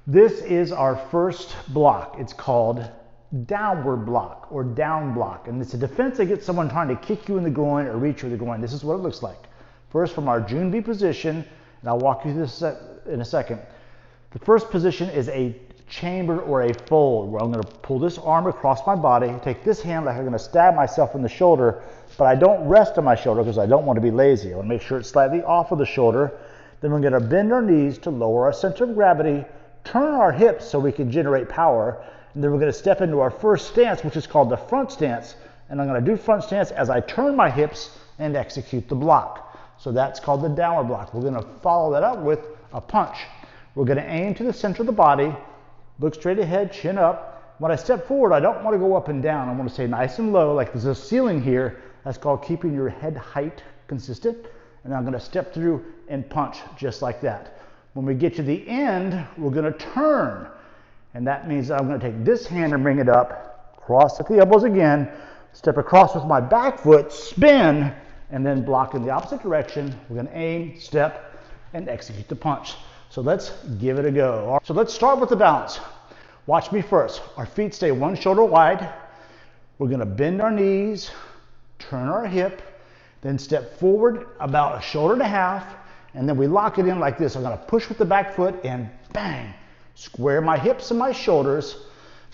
This is our first block. It's called downward block or down block. And it's a defense against someone trying to kick you in the groin or reach you in the groin. This is what it looks like. First, from our June B position, and I'll walk you through this in a second. The first position is a chamber or a fold, where I'm going to pull this arm across my body, take this hand like I'm going to stab myself in the shoulder, but I don't rest on my shoulder because I don't want to be lazy. I want to make sure it's slightly off of the shoulder. Then we're going to bend our knees to lower our center of gravity, turn our hips so we can generate power, and then we're going to step into our first stance, which is called the front stance. And I'm going to do front stance as I turn my hips and execute the block. So that's called the downward block. We're going to follow that up with a punch. We're going to aim to the center of the body, look straight ahead, chin up. When I step forward, I don't want to go up and down. I want to stay nice and low, like there's a ceiling here. That's called keeping your head height consistent. And I'm going to step through and punch just like that. When we get to the end, we're going to turn. And that means that I'm going to take this hand and bring it up, cross at the elbows again, step across with my back foot, spin, and then block in the opposite direction. We're going to aim, step, and execute the punch. So let's give it a go. So let's start with the balance. Watch me first. Our feet stay one shoulder wide. We're going to bend our knees, turn our hip, then step forward about a shoulder and a half, and then we lock it in like this. I'm going to push with the back foot and bang, square my hips and my shoulders.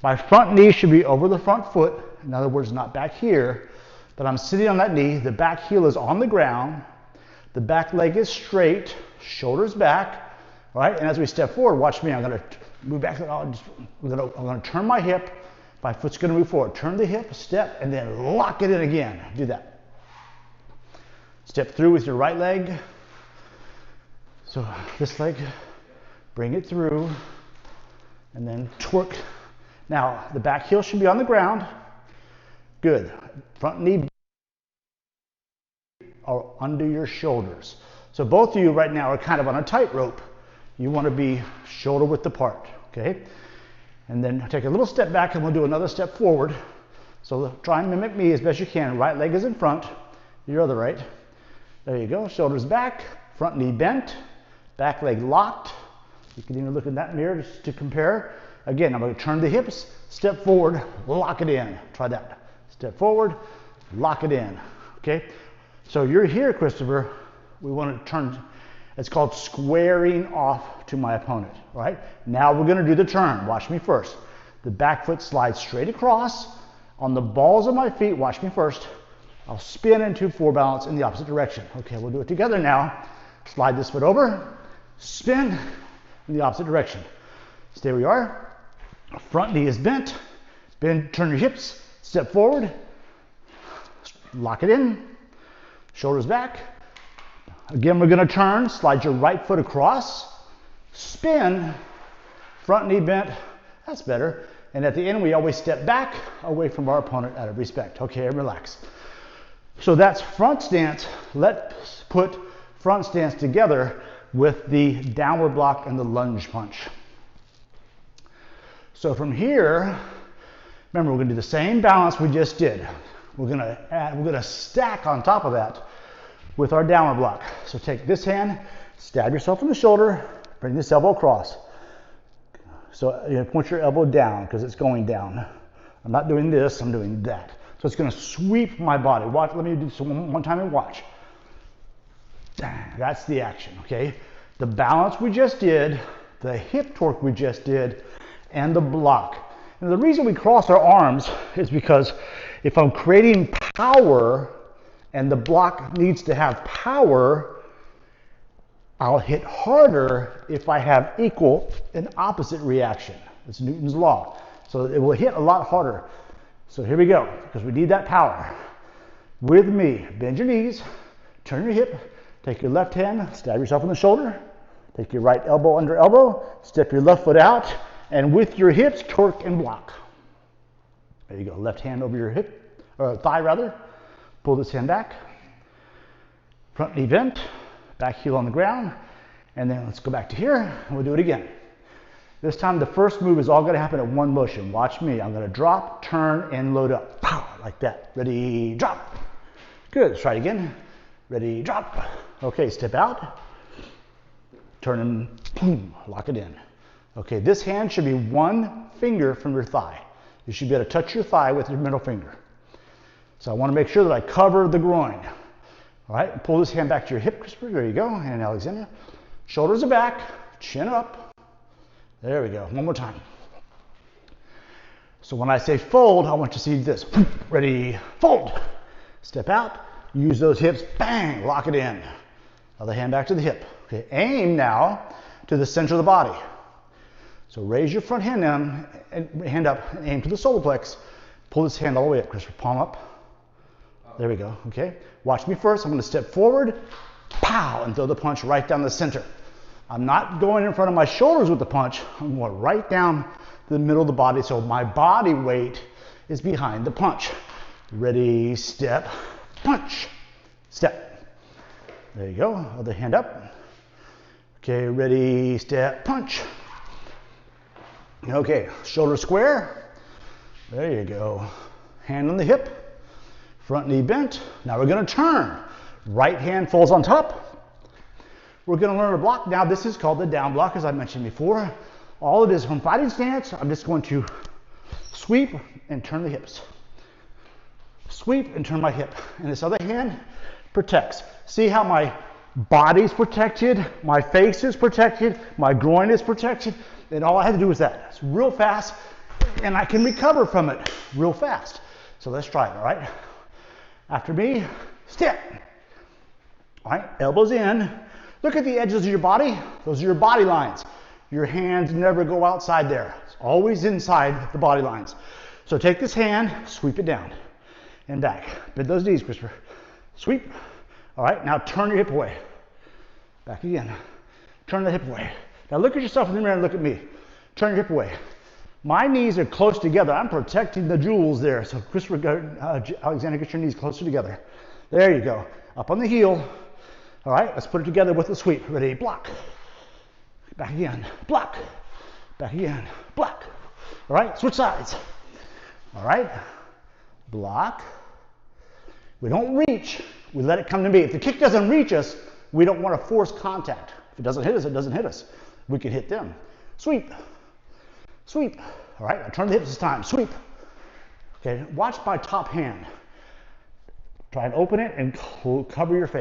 My front knee should be over the front foot. In other words, not back here, but I'm sitting on that knee. The back heel is on the ground. The back leg is straight, shoulders back. All right, and as we step forward, watch me. I'm going to move back. I'm going to turn my hip. My foot's going to move forward. Turn the hip, step, and then lock it in again. Do that. Step through with your right leg. So this leg, bring it through, and then twerk. Now, the back heel should be on the ground. Good. Front knee are under your shoulders. So both of you right now are kind of on a tightrope. You want to be shoulder width apart, okay? And then take a little step back and we'll do another step forward. So try and mimic me as best you can. Right leg is in front, your other right. There you go, shoulders back, front knee bent, back leg locked. You can even look in that mirror just to compare. Again, I'm going to turn the hips, step forward, lock it in. Try that. Step forward, lock it in, okay? So you're here, Christopher. We want to turn. It's called squaring off to my opponent, right? Now we're going to do the turn. Watch me first. The back foot slides straight across. On the balls of my feet, watch me first. I'll spin into four balance in the opposite direction. Okay, we'll do it together now. Slide this foot over, spin in the opposite direction. Stay where you are. Front knee is bent. Bend, turn your hips, step forward, lock it in, shoulders back. Again, we're going to turn, slide your right foot across, spin, front knee bent, that's better. And at the end, we always step back away from our opponent out of respect. Okay, relax. So that's front stance. Let's put front stance together with the downward block and the lunge punch. So from here, remember, we're going to do the same balance we just did. We're going to stack on top of that with our downward block. So take this hand, stab yourself in the shoulder, bring this elbow across. So you point your elbow down because it's going down. I'm not doing this, I'm doing that. So it's going to sweep my body. Watch, let me do this one time and watch. That's the action, okay? The balance we just did, the hip torque we just did, and the block. And the reason we cross our arms is because if I'm creating power and the block needs to have power, I'll hit harder if I have equal and opposite reaction. It's Newton's law. So it will hit a lot harder. So here we go, because we need that power. With me, bend your knees, turn your hip, take your left hand, stab yourself in the shoulder, take your right elbow under elbow, step your left foot out, and with your hips, torque and block. There you go, left hand over your hip, or thigh rather. Pull this hand back, front knee bent, back heel on the ground, and then let's go back to here, and we'll do it again. This time the first move is all going to happen at one motion. Watch me. I'm going to drop, turn, and load up. Pow, like that. Ready, drop. Good. Let's try it again. Ready, drop. Okay, step out. Turn and boom, lock it in. Okay, this hand should be 1 finger from your thigh. You should be able to touch your thigh with your middle finger. So I want to make sure that I cover the groin. All right, pull this hand back to your hip, Christopher. There you go, and Alexandra. Shoulders are back, chin up. There we go, one more time. So when I say fold, I want you to see this. Ready, fold. Step out, use those hips, bang, lock it in. Other hand back to the hip. Okay, aim now to the center of the body. So raise your front hand down, and hand up, and aim to the solar plex. Pull this hand all the way up, Christopher, palm up. There we go, okay? Watch me first. I'm gonna step forward, pow, and throw the punch right down the center. I'm not going in front of my shoulders with the punch. I'm going right down the middle of the body, so my body weight is behind the punch. Ready, step, punch, step. There you go, other hand up. Okay, ready, step, punch. Okay, shoulder square. There you go. Hand on the hip. Front knee bent. Now we're going to turn. Right hand falls on top. We're going to learn a block. Now this is called the down block, as I mentioned before. All it is from fighting stance, I'm just going to sweep and turn the hips. Sweep and turn my hip. And this other hand protects. See how my body's protected, my face is protected, my groin is protected, and all I had to do was that. It's real fast, and I can recover from it real fast. So let's try it, all right? After me, step. All right, elbows in. Look at the edges of your body. Those are your body lines. Your hands never go outside there. It's always inside the body lines. So take this hand, sweep it down and back. Bend those knees, Christopher. Sweep. All right, now turn your hip away. Back again. Turn the hip away. Now look at yourself in the mirror and look at me. Turn your hip away. My knees are close together. I'm protecting the jewels there. So Christopher, Alexander, get your knees closer together. There you go. Up on the heel. All right, let's put it together with the sweep. Ready, block. Back again, block. Back again, block. All right, switch sides. All right, block. We don't reach, we let it come to me. If the kick doesn't reach us, we don't want to force contact. If it doesn't hit us, it doesn't hit us. We can hit them. Sweep. Sweep. All right, I turn the hips this time. Sweep. Okay, watch my top hand. Try and open it and cover your face.